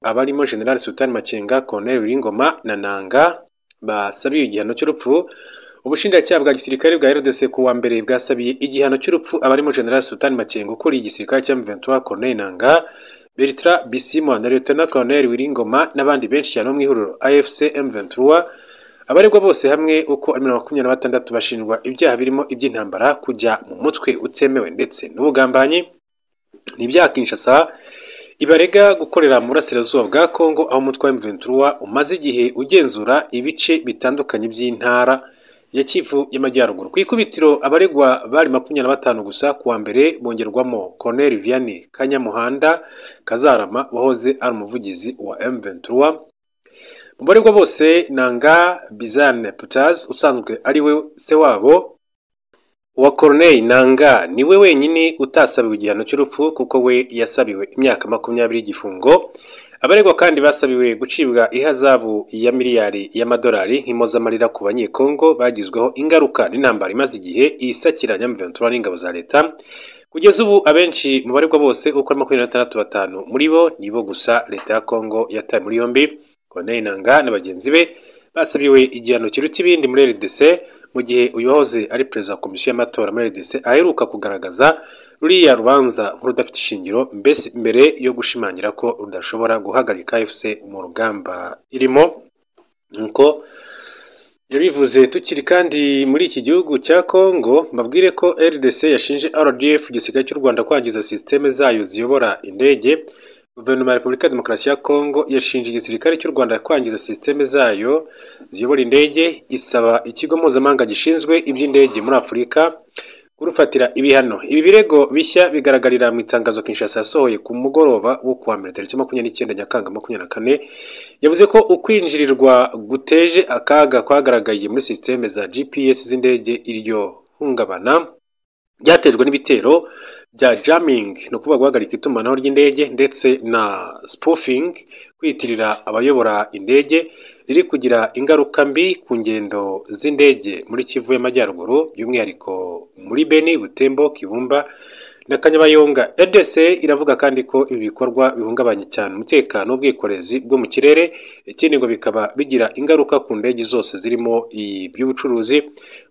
abarimo General Sultan Makenga, Colonel Wiringoma na Nanga basabiye igihano cy'urupfu. Ubushinjacyaha bwa gisirikare bwa RDC ku wa mbere bwasabiye igihano cy'urupfu abarimo General Sultan Makenga ukuriye igisirikare cya M23, Colonel Nanga, Bertrand Bisimwa na Lieutenant Colonel Wiringoma n'abandi benshi cyane mu ihuriro AFC M23. Abaregwa bose hamwe uko 26 bashinjwa ibyaha birimo iby'intambara, kujya mu mutwe utemewe ndetse n'ubugambanyi. N'ibyaha Kinshasa ibarega gukorera mu burasirazuba bwa Kongo, aho umutwe wa M23 umaze igihe ugenzura ibice bitandukanye by'intara ya Kivu y'Amajyaruguru. Ku ikubitiro abaregwa bari 25 gusa, kuwa mbere bongerwamo Colonel Vianney Kanyamuhanda Kazarama wahoze ari umuvugizi wa M23. Mu baregwa bose Nanga Bizane Putaz usanzwe ari we se wabo wa Colonel Nanga niwe wenyine utasabiwe igihano cy'urupfu kuko we yasabiwe imyaka 20 y'igifungo. Abaregwa kandi basabiwe gucibwa ihazabu ya miliyari y'amadolari nk'impozamarira ku banyekongo bagizweho ingaruka n'intambara imaze igihe isakiranya M23 n'ingabo za leta. Kugeza ubu abenshi mu baregwa bose uko 26 muri bo nibo gusa leta ya Kongo yataye muri yombi. Colonel Nanga na bagenzi be basabiwe igihano kiruta ibindi muri RDC, mu gihe uyu wahoze ari perezida wa komisiyo y'amatora muri RDC aheruka kugaragaza ruriya rubanza nk'urudafite ishingiro, mbese mbere yo gushimangira ko rudashobora guhagarika AFC mu rugamba irimo. Nuko yabivuze tukiri kandi muri iki gihugu cya Kongo, mbabwire ko RDC yashinje RDF igisirikare cy'u Rwanda kwangiza systeme zayo ziyobora indege. Guverinoma ya Repubulika ya Demokarasi ya Kongo yashinje igisirikare cy'u Rwanda kwangiza systeme zayo ziyobora indege, isaba ikigo mpuzamahanga gishinzwe iby'indege muri Afurika kurufatira ibihano. Ibi birego bishya bigaragarira mu itangazo Kinshasa yasohoye ku mugoroba wo kuwa mbere tariki 29 Nyakanga 2024. Yavuze ko ukwinjirirwa guteje akaga kwagaragaye muri systeme za GPS z'indege. Iryo hungabana byatejwe n'ibitero bya jamming, no kuvuga guhagarika itumanaho ry'indege, ndetse na spoofing, kwitirira abayobora indege, riri kugira ingaruka mbi ku ngendo z'indege muri Kivu y'Amajyaruguru, by'umwihariko muri Beni, Butembo, Kibumba na Kanyabayonga. RDC iravuga kandi ko ibi bikorwa bihungabanya cyane umutekano w'ubwikorezi bwo mu kirere, ikindi ngo bikaba bigira ingaruka ku ndege zose zirimo iby'ubucuruzi,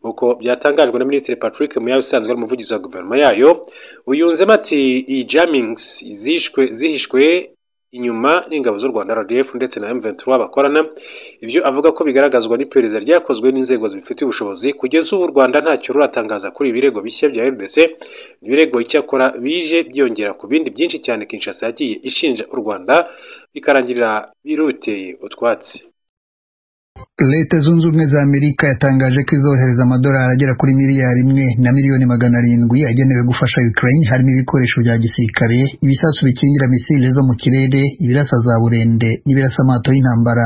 uko byatangajwe na Minisitiri Patrick Muyawe usanzwe ari umuvugizi wa guverinoma yayo. Uyunzemo ati iyi jammings zihishwe inyuma n'ingabo z'u Rwanda RDF ndetse na M23 bakorana. Ibyo avuga ko bigaragazwa n'iperereza ryakozwe n'inzego zibifitiye ubushobozi. Kugeza ubu u Rwanda ntacyo ruratangaza kuri ibirego bishya bya RDC. Ibirego icyakora bije byongera ku bindi byinshi cyane Kinshasa yagiye ishinja u Rwanda, bikarangirira biruteye utwatsi. Leta Zunze Ubumwe za Amerika yatangaje ko izohereza amadolari agera kuri miliyari 1 na miliyoni 700 agenewe gufasha Ukraine, harimo ibikoresho bya gisirikare, ibisasu bikingira misile zo mu kirere, ibirasa za burende n'ibirasa amato y'intambara.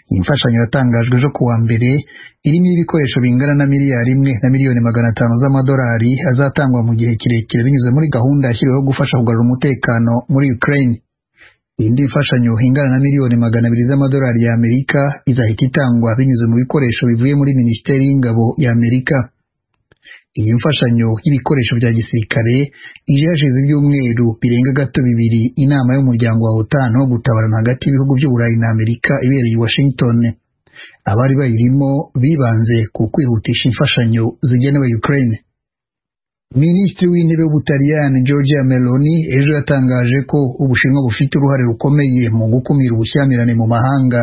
Iyi mfashanyo yatangajwe ejo kuwa mbere irimo ibikoresho bingana na miliyari 1 na miliyoni 500 z'amadolari azatangwa mu gihe kirekire binyuze muri gahunda yashyiriweho gufasha kugarura umutekano muri Ukraine. Indi mfashanyo ingana na miliyoni 200 z'amadolari ya Amerika izahita itangwa binyuze mu bikoresho bivuye muri Minisiteri y'Ingabo ya Amerika. Iyi mfashanyo y'ibikoresho bya gisirikare ije hashize ibyumweru birenga gato 2 inama y'umuryango wa OTAN wo gutabarana hagati y'ibihugu by'Uburayi na Amerika ibereye i Washington. Abari bayirimo bibanze ku kwihutisha imfashanyo zigenewe Ukraine. Minisitiri w'intebe w'Ubutaliyani Giorgia Meloni ejo yatangaje ko Ubushinwa bufite uruhare rukomeye mu gukumira ubushyamirane mu mahanga.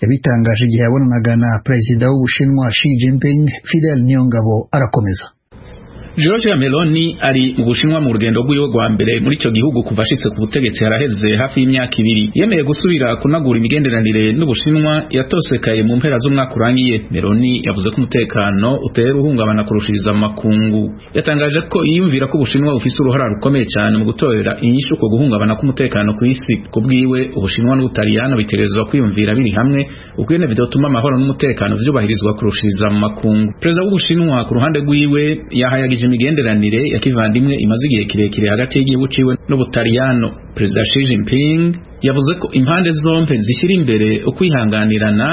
Yabitangaje igihe yabonanaga na Perezida w'Ubushinwa Xi Jinping. Fidel Niyongabo arakomeza. Giorgia Meloni ari mu Bushinwa mu rugendo rw'iwe rwa mbere muri icyo gihugu kuva ashitse ku butegetsi haraheze hafi y'imyaka 2. Yemeye gusubira kunagura imigenderanire n'Ubushinwa yatosekaye mu mpera z'umwaka urangiye. Meloni yavuze ko umutekano utera uhungabana kurushiriza makungu. Yatangaje ko yiyumvira ko Ubushinwa bufise uruhara rukomeye cyane mu gutorera inyishu ko guhungabana k'umutekano ku isi. Kubwiwe Ubushinwa n'Ubutaliyano bitegerezwa kwiyumvira biri hamwe ukwene bidotuma amahoro n'umutekano vyubahirizwa kurushiriza makungu. Perezida w'Ubushinwa ku ruhande rw'iwe yahayagije imigenderanire ya kivandimwe imaze igihe kirekire hagati y'igihugu ciwe n'Ubutaliyano. Perezida Xi Jinping yavuze ko impande zompe zishyira imbere ukwihanganirana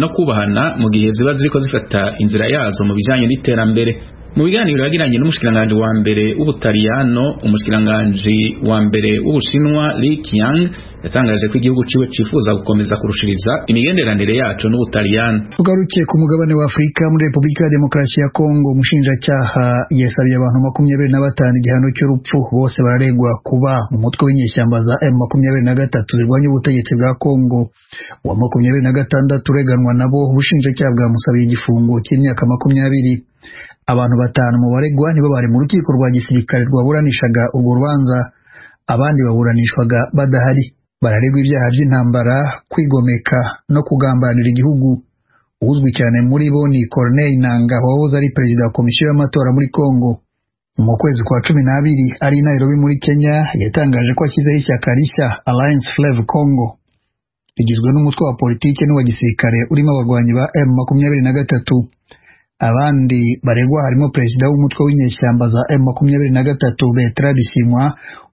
no kubahana mu gihe ziba ziriko zifata inzira yazo mu bijanye n'iterambere. mu biganiro yagiranye n'umushikiranganje wa mbere w'Ubutaliyano, umushikiranganje wa mbere w'Ubushinwa Li Qiang yatangaje ko igihugu ciwe cifuza gukomeza kurushiriza imigenderanire yacu n'Ubutaliyano. Tugarukiye ku mugabane wa Afrika, muri Republika ya Demokarasi ya Kongo, umushinjacyaha yasabye abantu 25 igihano cy'urupfu. Bose bararegwa kuba mu mutwe w'inyeshyamba za M23 zirwanya ubutegetsi bwa Kongo. Wa 26 ureganwa nabo ubushinjacyaha bwamusabiye igifungo cy'imyaka 20. Abantu 5 mu baregwa nibo bari mu rukiko rwa gisirikare rwaburanishaga urwo rubanza, abandi baburanishwaga badahari. Bararegwa ibyaha by'intambara, kwigomeka no kugambanira igihugu. Uzwi cyane muri bo ni Corneille Nangaa, wahoze ari perezida wa komisiyo y'amatora muri Kongo. Mu kwezi kwa 12 ari Nairobi muri Kenya, yatangaje ko ashyizeho ishyaka rishya Alliance Fleuve Congo, rigizwe n'umutwe wa politiki n'uwa gisirikare urimo abarwanyi ba M23. Abandi baregwa harimo perezida w'umutwe w'inyeshyamba za M23 Bertrand Bisimwa,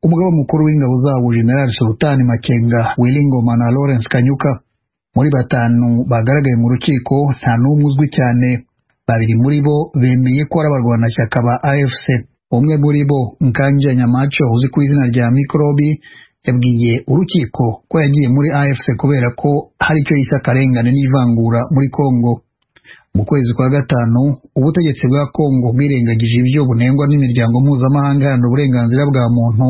umugaba mukuru w'ingabo zabo General Sultan Makenga, Willy Ngoma na Lawrence Kanyuka. Muri 5 bagaragaye mu rukiko nta n'umwe uzwi cyane. 2 muri bo bemeye ko ari abarwanashyaka ba AFC. Umwe muri bo, Nkanja Nyamacho uzi ku izina rya Mikrobi, yabwiye urukiko ko yagiye muri AFC kubera ko hari icyo yise akarengane n'ivangura muri Kongo. Mu kwezi kwa 5 ubutegetsi bwa Kongo bwirengagije ibyo bunengwa n'imiryango mpuzamahanga iharanira uburenganzira bwa muntu,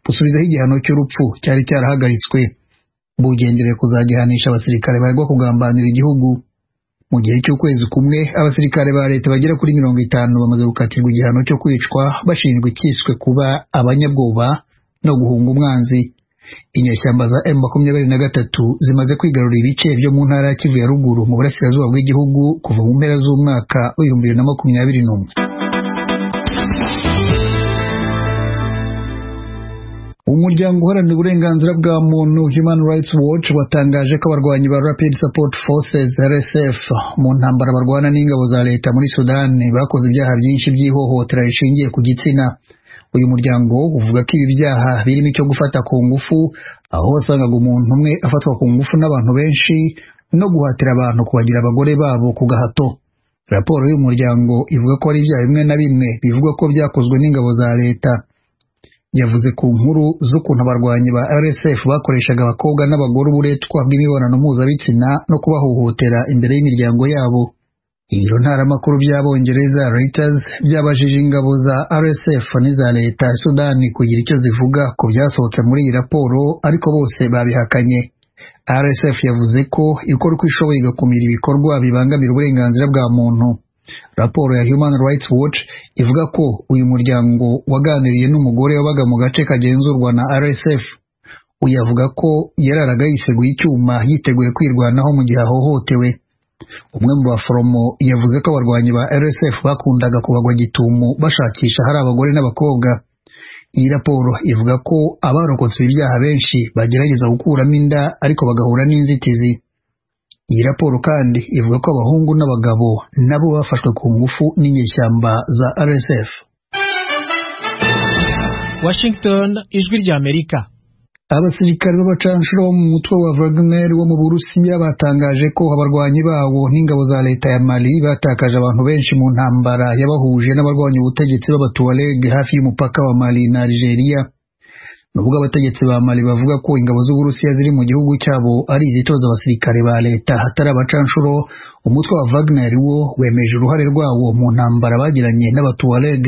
busubizaho igihano cy'urupfu cyari cyarahagaritswe. Bugendereye kuzagihanisha abasirikare baregwa kugambanira igihugu. Mu gihe cy'ukwezi kumwe, abasirikare ba leta bagera kuri 50 bamaze gukatirwa igihano cyo kwicwa bashinjwa ikiswe kuba abanyabwoba no guhunga umwanzi. Inyeshyamba za M23 zimaze kwigarurira ibice byo mu ntara ya Kivu ya ruguru mu burasirazuba bw'igihugu kuva mu mpera z'umwaka wa 2021. Umuryango uharanira uburenganzira bwa muntu Human Rights Watch watangaje ko abarwanyi ba Rapid Support Forces RSF mu ntambara barwana n'ingabo za leta muri Sudan bakoze ibyaha byinshi by'ihohotera rishingiye ku gitsina. Uyu muryango uvuga ko ibi byaha birimo icyo gufata ku ngufu, aho wasangaga umuntu umwe afatwa ku ngufu n'abantu benshi, no guhatira abantu kubagira abagore babo ku gahato. Raporo y'uyu muryango ivuga ko ari ibyaha bimwe na bimwe bivugwa ko byakozwe n'ingabo za leta. Yavuze ku nkuru z'ukuntu abarwanyi ba RSF bakoreshaga abakobwa n'abagore uburetwa bw'imibonano mpuzabitsina no kubahohotera imbere y'imiryango yabo. Ibiro ntaramakuru by'Abongereza Reuters byabajije ingabo za RSF n'iza leta ya Sudani kugira icyo zivuga ku byasohotse muri iyi raporo, ariko bose babihakanye. RSF yavuze ko ikora uko ishoboye igakumira ibikorwa bibangamira uburenganzira bwa muntu. Raporo ya Human Rights Watch ivuga ko uyu muryango waganiriye n'umugore wabaga mu gace kagenzurwa na RSF. Uyu avuga ko yararaga yiseguye icyuma yiteguye kwirwanaho mu gihe ahohotewe. Umwe mu baforomo yavuze ko abarwanyi ba RSF bakundaga kubagwa gitumo bashakisha hari abagore n'abakobwa. Iyi raporo ivuga ko abarokotse ibyaha benshi bagerageza gukuramo inda ariko bagahura n'inzitizi. Iyi raporo kandi ivuga ko abahungu n'abagabo nabo bafashwe ku ngufu n'inyeshyamba za RSF. Washington, ijwi rya Amerika. Abasirikare b'abacanshuro bo mu mutwe wa Wagner wo mu Burusiya batangaje ko abarwanyi bawo n'ingabo za leta ya Mali batakaje abantu benshi mu ntambara yabahuje n'abarwanya ubutegetsi b'Abatuareg hafi y'umupaka wa Mali na Algeria. Nubwo abategetsi ba Mali bavuga ko ingabo z'Uburusiya ziri mu gihugu cyabo ari izitoza abasirikare ba leta hatari abacanshuro, umutwe wa Wagner wo wemeje uruhare rwawo mu ntambara bagiranye n'Abatuareg.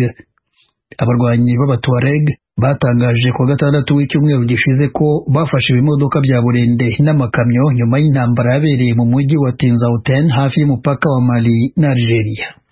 Abarwanyi b'Abatuareg batangaje ku 6 w'icyumweru gishize ko bafashe ibimodoka bya burende n'amakamyo nyuma y'intambara yabereye mu mujyi wa Tinzaouten hafi y'umupaka wa Mali na Algeria.